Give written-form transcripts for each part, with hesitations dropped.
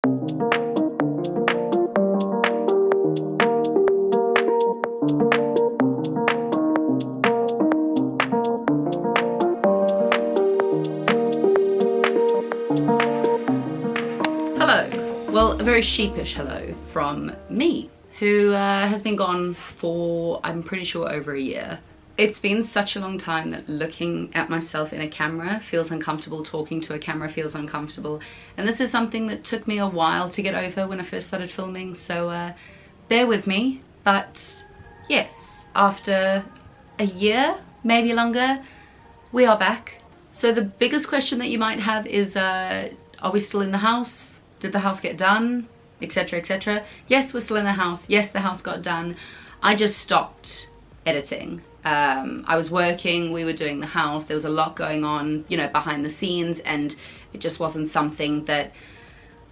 Well, a very sheepish hello from me, who has been gone for, I'm pretty sure, over a year. It's been such a long time that looking at myself in a camera feels uncomfortable, talking to a camera feels uncomfortable, and this is something that took me a while to get over when I first started filming, so bear with me. But yes, after a year, maybe longer, we are back. So the biggest question that you might have is, are we still in the house? Did the house get done? Etc, etc. Yes, we're still in the house. Yes, the house got done. I just stopped editing. I was working, we were doing the house, there was a lot going on, you know, behind the scenes, and it just wasn't something that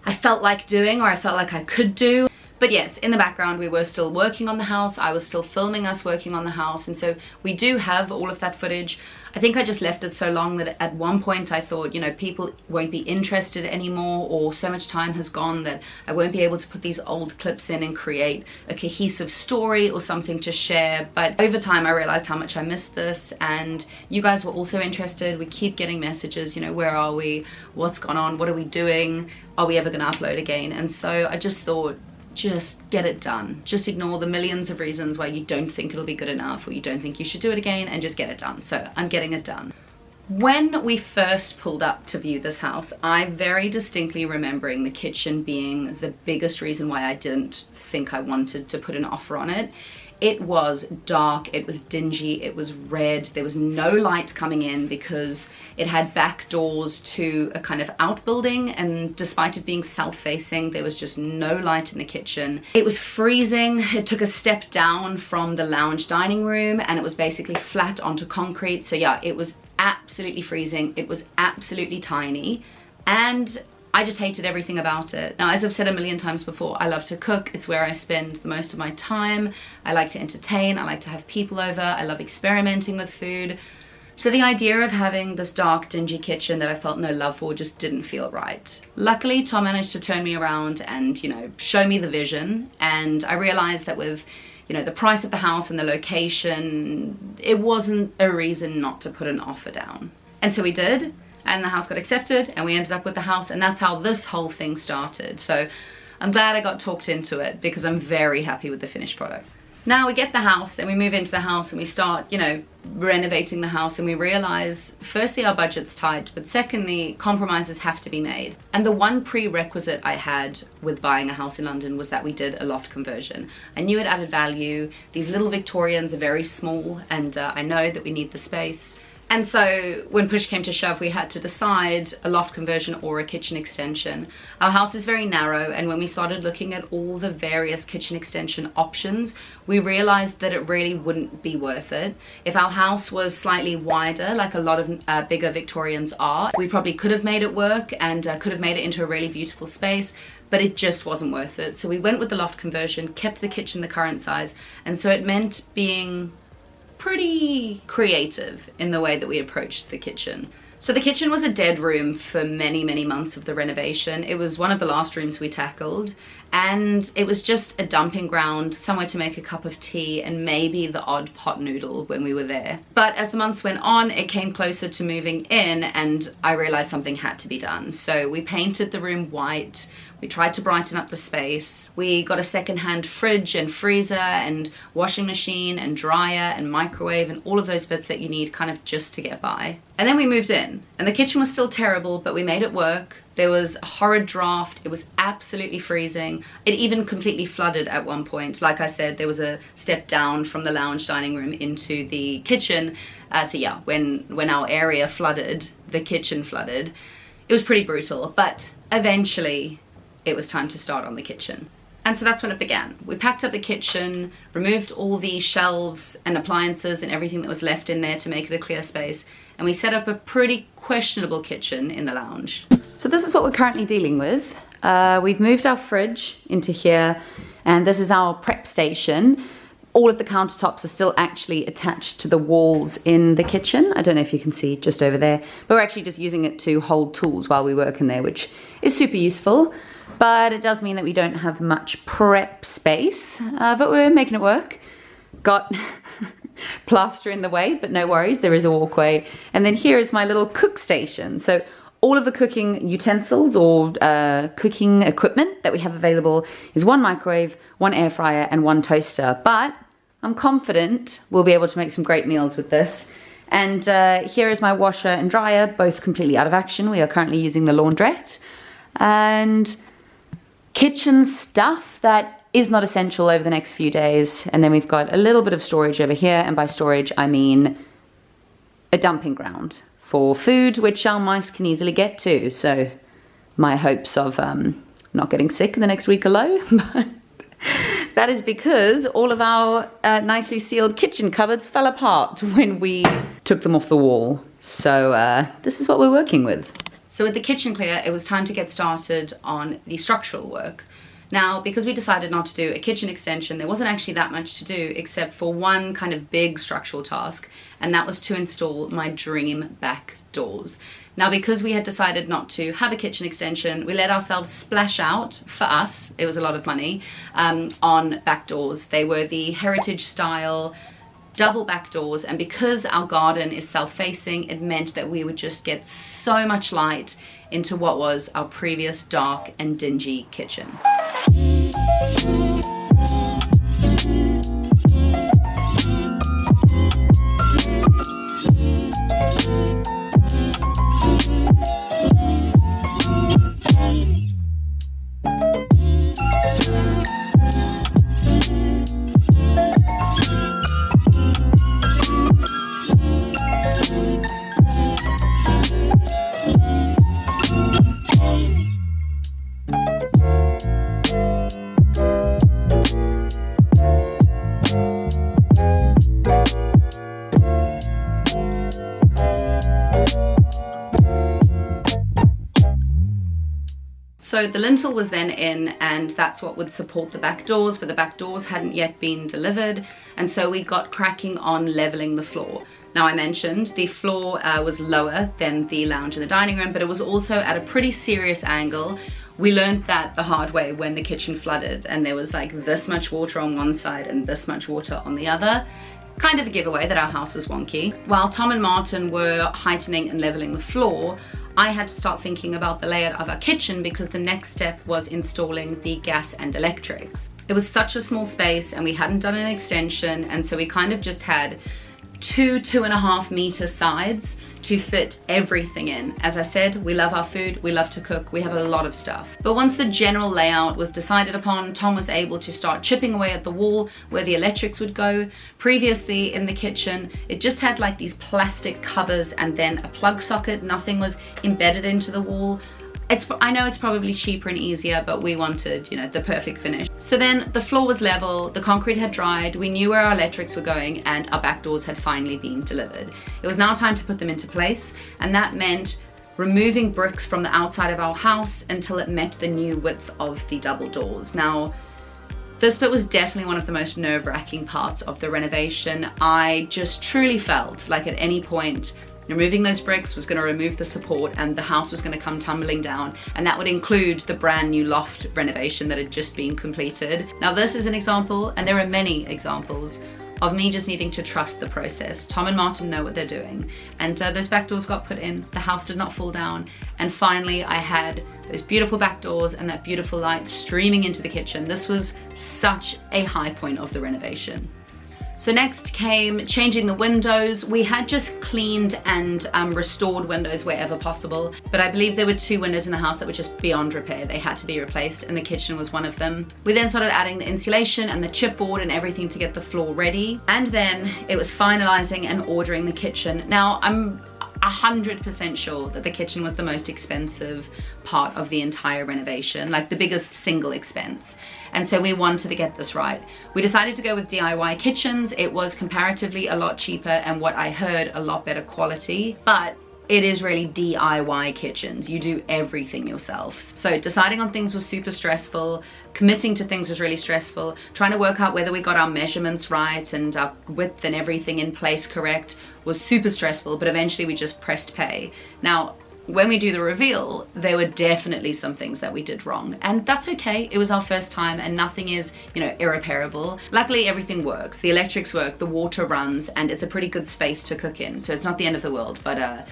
I felt like doing or I felt like I could do. But yes, in the background we were still working on the house, I was still filming us working on the house, and so we do have all of that footage. I think I just left it so long that at one point I thought, you know, people won't be interested anymore, or so much time has gone that I won't be able to put these old clips in and create a cohesive story or something to share. But over time I realized how much I missed this, and you guys were also interested. We keep getting messages, you know, where are we? What's gone on? What are we doing? Are we ever going to upload again? And so I just thought, just get it done. Just ignore the millions of reasons why you don't think it'll be good enough or you don't think you should do it again, and just get it done. So I'm getting it done. When we first pulled up to view this house, I very distinctly remembering the kitchen being the biggest reason why I didn't think I wanted to put an offer on it. It was dark, it was dingy, it was red, there was no light coming in because it had back doors to a kind of outbuilding, and despite it being south-facing, there was just no light in the kitchen. It was freezing. It took a step down from the lounge dining room and it was basically flat onto concrete. So yeah, it was absolutely freezing, it was absolutely tiny, and I just hated everything about it. Now, as I've said a million times before, I love to cook. It's where I spend the most of my time. I like to entertain. I like to have people over. I love experimenting with food. So the idea of having this dark, dingy kitchen that I felt no love for just didn't feel right. Luckily, Tom managed to turn me around and, you know, show me the vision. And I realized that with, you know, the price of the house and the location, it wasn't a reason not to put an offer down. And so we did. And the house got accepted and we ended up with the house, and that's how this whole thing started. So I'm glad I got talked into it because I'm very happy with the finished product. Now we get the house and we move into the house and we start, you know, renovating the house, and we realize firstly our budget's tight, but secondly compromises have to be made. And the one prerequisite I had with buying a house in London was that we did a loft conversion. I knew it added value. These little Victorians are very small, and I know that we need the space. And so when push came to shove, we had to decide a loft conversion or a kitchen extension. Our house is very narrow, and when we started looking at all the various kitchen extension options, we realized that it really wouldn't be worth it. If our house was slightly wider, like a lot of bigger Victorians are, we probably could have made it work and could have made it into a really beautiful space, but it just wasn't worth it. So we went with the loft conversion, kept the kitchen the current size, and so it meant being pretty creative in the way that we approached the kitchen. So the kitchen was a dead room for many, many months of the renovation. It was one of the last rooms we tackled, and it was just a dumping ground, somewhere to make a cup of tea and maybe the odd pot noodle when we were there. But as the months went on, it came closer to moving in and I realized something had to be done. So we painted the room white. We tried to brighten up the space. We got a second-hand fridge and freezer and washing machine and dryer and microwave and all of those bits that you need kind of just to get by. And then we moved in, and the kitchen was still terrible, but we made it work. There was a horrid draft. It was absolutely freezing. It even completely flooded at one point. Like I said, there was a step down from the lounge dining room into the kitchen. So yeah, when our area flooded, the kitchen flooded. It was pretty brutal, but eventually it was time to start on the kitchen. And so that's when it began. We packed up the kitchen, removed all the shelves and appliances and everything that was left in there to make it a clear space, and we set up a pretty questionable kitchen in the lounge. So this is what we're currently dealing with. We've moved our fridge into here, and this is our prep station. All of the countertops are still actually attached to the walls in the kitchen. I don't know if you can see just over there, but we're actually just using it to hold tools while we work in there, which is super useful. but it does mean that we don't have much prep space, but we're making it work. Got plaster in the way, but no worries, there is a walkway. And then here is my little cook station. So all of the cooking utensils or cooking equipment that we have available is one microwave, one air fryer, and one toaster. But I'm confident we'll be able to make some great meals with this. And here is my washer and dryer, both completely out of action. We are currently using the laundrette. And kitchen stuff that is not essential over the next few days. And then we've got a little bit of storage over here. And by storage, I mean a dumping ground for food, which our mice can easily get to. So my hopes of not getting sick in the next week are low. But that is because all of our nicely sealed kitchen cupboards fell apart when we took them off the wall. So this is what we're working with. So with the kitchen clear, it was time to get started on the structural work. Now, because we decided not to do a kitchen extension, there wasn't actually that much to do except for one kind of big structural task, and that was to install my dream back doors. Now, because we had decided not to have a kitchen extension, we let ourselves splash out, for us, it was a lot of money, on back doors. They were the heritage style double back doors, and because our garden is self-facing, it meant that we would just get so much light into what was our previous dark and dingy kitchen. So the lintel was then in, and that's what would support the back doors, but the back doors hadn't yet been delivered, and so we got cracking on leveling the floor. Now, I mentioned the floor was lower than the lounge and the dining room, but it was also at a pretty serious angle. We learned that the hard way when the kitchen flooded and there was like this much water on one side and this much water on the other. Kind of a giveaway that our house was wonky. While Tom and Martin were heightening and leveling the floor, I had to start thinking about the layout of our kitchen because the next step was installing the gas and electrics. It was such a small space and we hadn't done an extension, and so we kind of just had 2.5 meter sides to fit everything in. As I said, we love our food, we love to cook, we have a lot of stuff. But once the general layout was decided upon, Tom was able to start chipping away at the wall where the electrics would go. Previously in the kitchen, it just had like these plastic covers and then a plug socket. Nothing was embedded into the wall. I know it's probably cheaper and easier, but we wanted, you know, the perfect finish. So then the floor was level, the concrete had dried, we knew where our electrics were going, and our back doors had finally been delivered. It was now time to put them into place, and that meant removing bricks from the outside of our house until it met the new width of the double doors. Now, this bit was definitely one of the most nerve-wracking parts of the renovation. I just truly felt like at any point removing those bricks was going to remove the support and the house was going to come tumbling down, and that would include the brand new loft renovation that had just been completed. Now, this is an example, and there are many examples, of me just needing to trust the process. Tom and Martin know what they're doing, and those back doors got put in, the house did not fall down, and finally I had those beautiful back doors and that beautiful light streaming into the kitchen. This was such a high point of the renovation. So next came changing the windows. We had just cleaned and restored windows wherever possible, but I believe there were 2 windows in the house that were just beyond repair. They had to be replaced, and the kitchen was one of them. We then started adding the insulation and the chipboard and everything to get the floor ready, and then it was finalizing and ordering the kitchen. Now, I'm 100% sure that the kitchen was the most expensive part of the entire renovation, like the biggest single expense. And so we wanted to get this right. We decided to go with DIY kitchens. It was comparatively a lot cheaper and what I heard a lot better quality, but it is really DIY kitchens. You do everything yourself. So deciding on things was super stressful. Committing to things was really stressful. Trying to work out whether we got our measurements right and our width and everything in place correct was super stressful, but eventually we just pressed pay. Now, when we do the reveal, there were definitely some things that we did wrong, and that's okay. It was our first time and nothing is, you know, irreparable. Luckily everything works, the electrics work, the water runs, and it's a pretty good space to cook in, so it's not the end of the world. But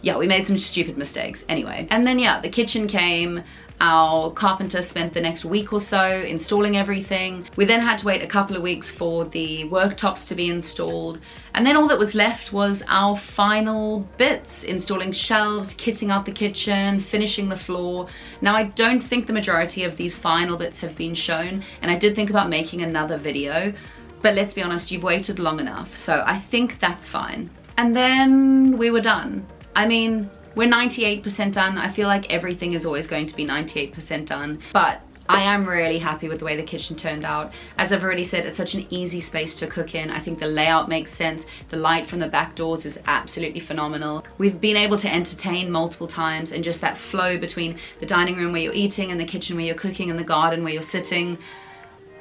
yeah, we made some stupid mistakes anyway. And then yeah, the kitchen came. Our carpenter spent the next week or so installing everything. We then had to wait a couple of weeks for the worktops to be installed. And then all that was left was our final bits, installing shelves, kitting out the kitchen, finishing the floor. Now I don't think the majority of these final bits have been shown, and I did think about making another video, but let's be honest, you've waited long enough, so I think that's fine. And then we were done. I mean, we're 98% done. I feel like everything is always going to be 98% done, but I am really happy with the way the kitchen turned out. As I've already said, it's such an easy space to cook in. I think the layout makes sense. The light from the back doors is absolutely phenomenal. We've been able to entertain multiple times, and just that flow between the dining room where you're eating and the kitchen where you're cooking and the garden where you're sitting,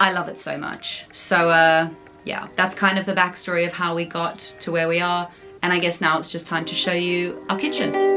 I love it so much. So yeah, that's kind of the backstory of how we got to where we are. And I guess now it's just time to show you our kitchen.